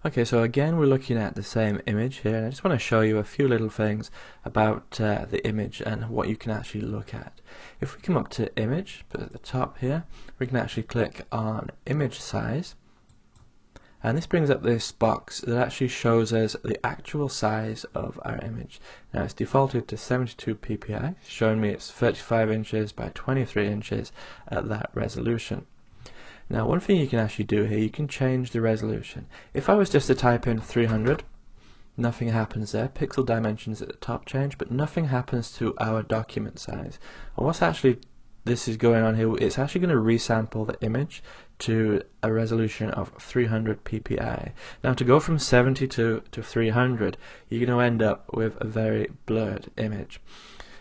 Okay, so again we're looking at the same image here, and I just want to show you a few little things about the image and what you can actually look at. If we come up to image, but at the top here, we can actually click on image size, and this brings up this box that actually shows us the actual size of our image. Now it's defaulted to 72 ppi, showing me it's 35 inches by 23 inches at that resolution. Now one thing you can actually do here, you can change the resolution. If I was just to type in 300, nothing happens there. Pixel dimensions at the top change, but nothing happens to our document size. And what's actually this is going on here, it's actually going to resample the image to a resolution of 300 ppi. Now to go from 72 to 300, you're going to end up with a very blurred image.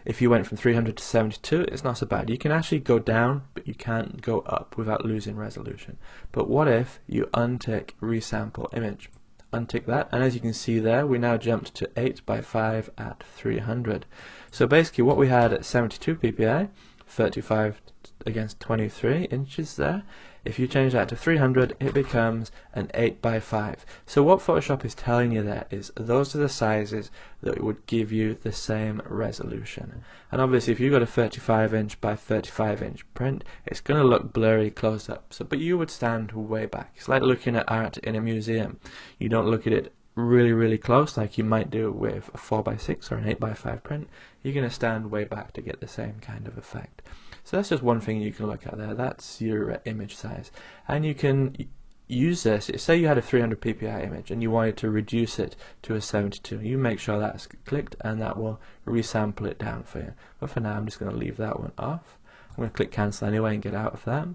If you went from 300 to 72, it's not so bad. You can actually go down, but you can't go up without losing resolution. But what if you untick resample image? Untick that, and as you can see there, we now jumped to 8 by 5 at 300. So basically what we had at 72 ppi, 35 against 23 inches there, if you change that to 300, it becomes an 8 by 5. So what Photoshop is telling you there is those are the sizes that would give you the same resolution. And obviously if you got a 35 inch by 35 inch print, it's going to look blurry close up. So, but you would stand way back. It's like looking at art in a museum. You don't look at it really close like you might do with a 4 by 6 or an 8 by 5 print. You're going to stand way back to get the same kind of effect. So that's just one thing you can look at there. That's your image size, and you can use this. Say you had a 300 ppi image and you wanted to reduce it to a 72. You make sure that's clicked, and that will resample it down for you. But for now, I'm just going to leave that one off. I'm going to click cancel anyway and get out of that.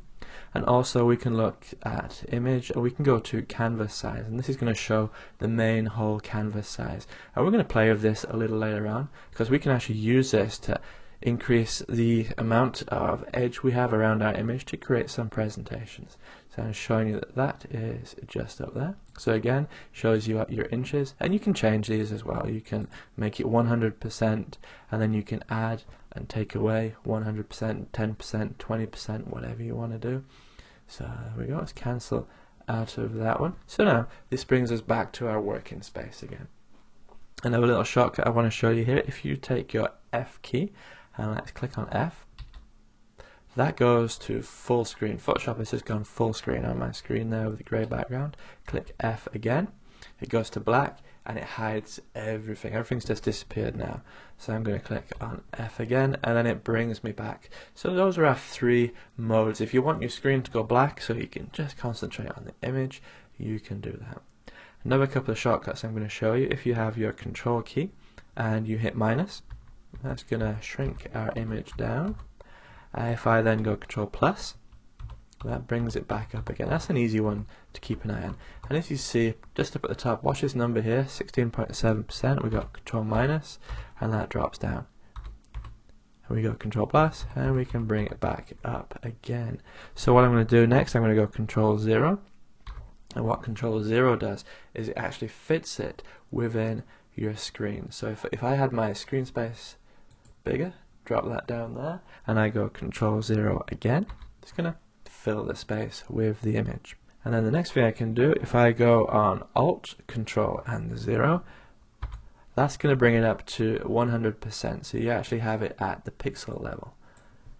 And also we can look at image, or we can go to canvas size, and this is going to show the main whole canvas size. And we're going to play with this a little later on, because we can actually use this to increase the amount of edge we have around our image to create some presentations. So I'm showing you that that is just up there. So again, shows you your inches, and you can change these as well. You can make it 100%, and then you can add and take away 100%, 10%, 20%, whatever you want to do. So there we go. Let's cancel out of that one. So now this brings us back to our working space again. Another little shortcut I want to show you here. If you take your F key and let's click on F, that goes to full screen. Photoshop has just gone full screen on my screen there with the grey background. Click F again, it goes to black, and it hides everything. Everything's just disappeared now. So I'm going to click on F again, and then it brings me back. So those are our three modes. If you want your screen to go black so you can just concentrate on the image, you can do that. Another couple of shortcuts I'm going to show you. If you have your control key and you hit minus, that's going to shrink our image down. If I then go control plus, that brings it back up again. That's an easy one to keep an eye on. And as you see, just up at the top, watch this number here, 16.7%. We got control minus, and that drops down. And we go control plus, and we can bring it back up again. So what I'm going to do next, I'm going to go control 0. And what control 0 does is it actually fits it within your screen. So if I had my screen space bigger, drop that down there, and I go control 0 again, it's going to fill the space with the image. And then the next thing I can do, if I go on Alt, Control and 0, that's going to bring it up to 100%. So you actually have it at the pixel level.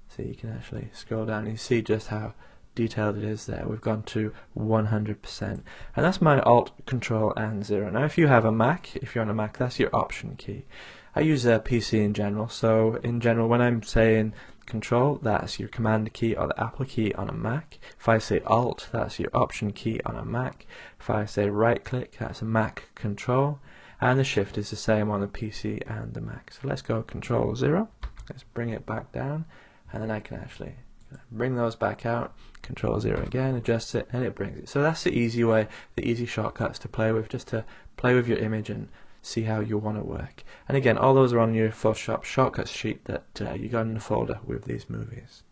So you can actually scroll down and you see just how detailed it is there. We've gone to 100%, and that's my Alt, Control and 0. Now if you have a Mac, if you're on a Mac, that's your Option key. I use a PC in general, so in general when I'm saying Control, that's your Command key or the Apple key on a Mac. If I say Alt, that's your Option key on a Mac. If I say right click, that's a Mac Control, and the Shift is the same on the PC and the Mac. So let's go Control 0, let's bring it back down, and then I can actually bring those back out, Control 0 again, adjust it, and it brings it. So that's the easy way, the easy shortcuts to play with, just to play with your image and see how you want to work. And again, all those are on your Photoshop shortcuts sheet that you got in the folder with these movies.